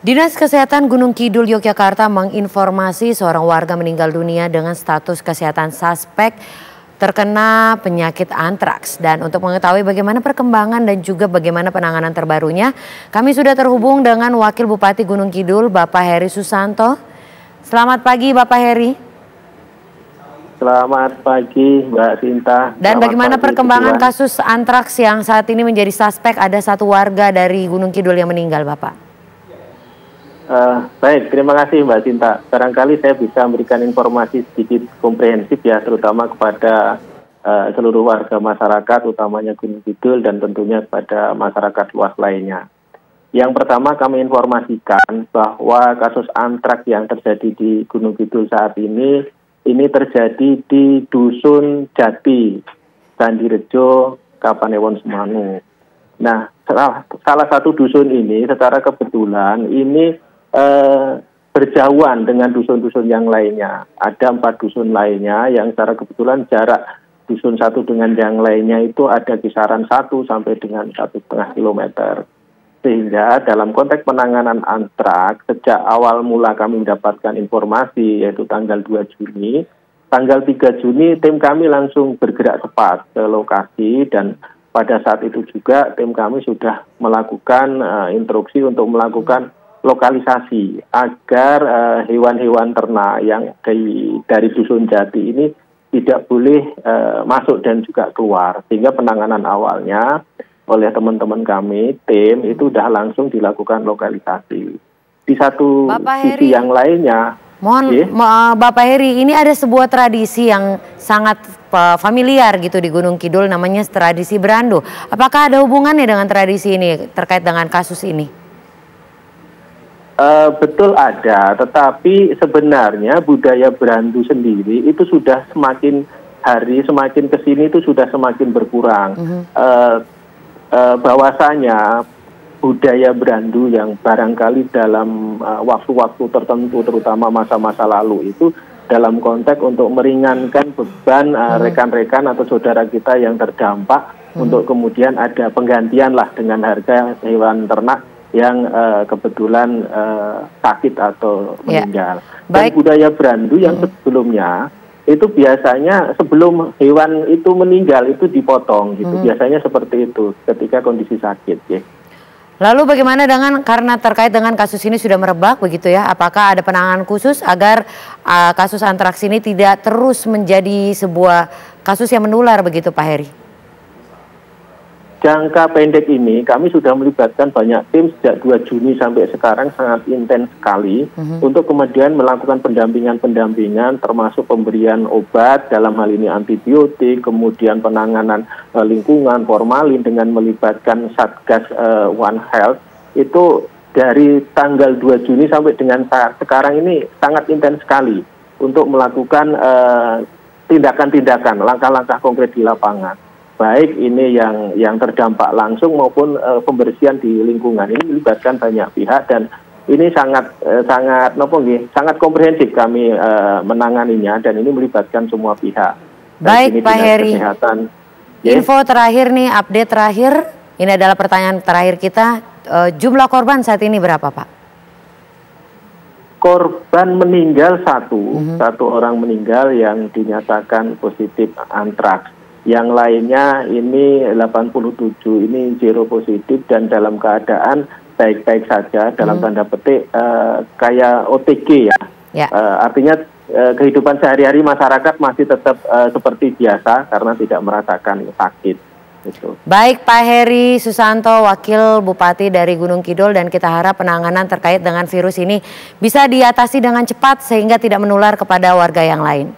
Dinas Kesehatan Gunung Kidul Yogyakarta menginformasi seorang warga meninggal dunia dengan status kesehatan suspek terkena penyakit antraks. Dan untuk mengetahui bagaimana perkembangan dan juga bagaimana penanganan terbarunya, kami sudah terhubung dengan Wakil Bupati Gunung Kidul, Bapak Heri Susanto. Selamat pagi Bapak Heri. Selamat pagi Mbak Sinta. Dan bagaimana perkembangan kasus antraks yang saat ini menjadi suspek, ada satu warga dari Gunung Kidul yang meninggal Bapak? Baik, terima kasih Mbak Sinta. Barangkali saya bisa memberikan informasi sedikit komprehensif ya, terutama kepada seluruh warga masyarakat, utamanya Gunung Kidul dan tentunya kepada masyarakat luas lainnya. Yang pertama kami informasikan bahwa kasus antraks yang terjadi di Gunung Kidul saat ini terjadi di Dusun Jati, Sandirejo, Kapanewon Semanu. Nah, salah satu dusun ini secara kebetulan ini berjauhan dengan dusun-dusun yang lainnya. Ada 4 dusun lainnya yang secara kebetulan jarak dusun satu dengan yang lainnya itu ada kisaran 1 sampai dengan 1,5 kilometer. Sehingga dalam konteks penanganan antraks, sejak awal mula kami mendapatkan informasi yaitu tanggal 2 Juni, tanggal 3 Juni tim kami langsung bergerak cepat ke lokasi dan pada saat itu juga tim kami sudah melakukan instruksi untuk melakukan lokalisasi agar hewan-hewan ternak yang dari Dusun Jati ini tidak boleh masuk dan juga keluar. Sehingga penanganan awalnya oleh teman-teman kami, tim itu sudah langsung dilakukan lokalisasi. Di satu sisi yang lainnya, Bapak Heri, ini ada sebuah tradisi yang sangat familiar gitu di Gunung Kidul, namanya tradisi Brandu. Apakah ada hubungannya dengan tradisi ini terkait dengan kasus ini? Betul ada, tetapi sebenarnya budaya Brandu sendiri itu sudah semakin hari semakin kesini itu sudah semakin berkurang. Bahwasanya budaya Brandu yang barangkali dalam waktu-waktu tertentu, terutama masa-masa lalu itu dalam konteks untuk meringankan beban rekan-rekan atau saudara kita yang terdampak untuk kemudian ada penggantian lah dengan harga hewan ternak yang kebetulan sakit atau meninggal. Dan budaya Brandu yang sebelumnya itu biasanya sebelum hewan itu meninggal itu dipotong gitu. Biasanya seperti itu ketika kondisi sakit ya. Lalu bagaimana karena terkait dengan kasus ini sudah merebak begitu ya, apakah ada penanganan khusus agar kasus antraks ini tidak terus menjadi sebuah kasus yang menular begitu Pak Heri? Jangka pendek ini kami sudah melibatkan banyak tim sejak 2 Juni sampai sekarang sangat intens sekali untuk kemudian melakukan pendampingan termasuk pemberian obat dalam hal ini antibiotik, kemudian penanganan lingkungan, formalin dengan melibatkan Satgas One Health. Itu dari tanggal 2 Juni sampai dengan sekarang ini sangat intens sekali untuk melakukan tindakan-tindakan, langkah-langkah konkret di lapangan. Baik ini yang terdampak langsung maupun pembersihan di lingkungan. Ini melibatkan banyak pihak dan ini sangat komprehensif kami menanganinya dan ini melibatkan semua pihak. Baik Pak Heri, info terakhir nih, update terakhir, ini adalah pertanyaan terakhir kita, jumlah korban saat ini berapa Pak? Korban meninggal satu orang meninggal yang dinyatakan positif antraks. Yang lainnya ini 87 ini zero positif dan dalam keadaan baik-baik saja dalam tanda petik kayak OTG ya. Artinya kehidupan sehari-hari masyarakat masih tetap seperti biasa karena tidak merasakan sakit. Gitu. Baik Pak Heri Susanto, Wakil Bupati dari Gunung Kidul, dan kita harap penanganan terkait dengan virus ini bisa diatasi dengan cepat sehingga tidak menular kepada warga yang lain.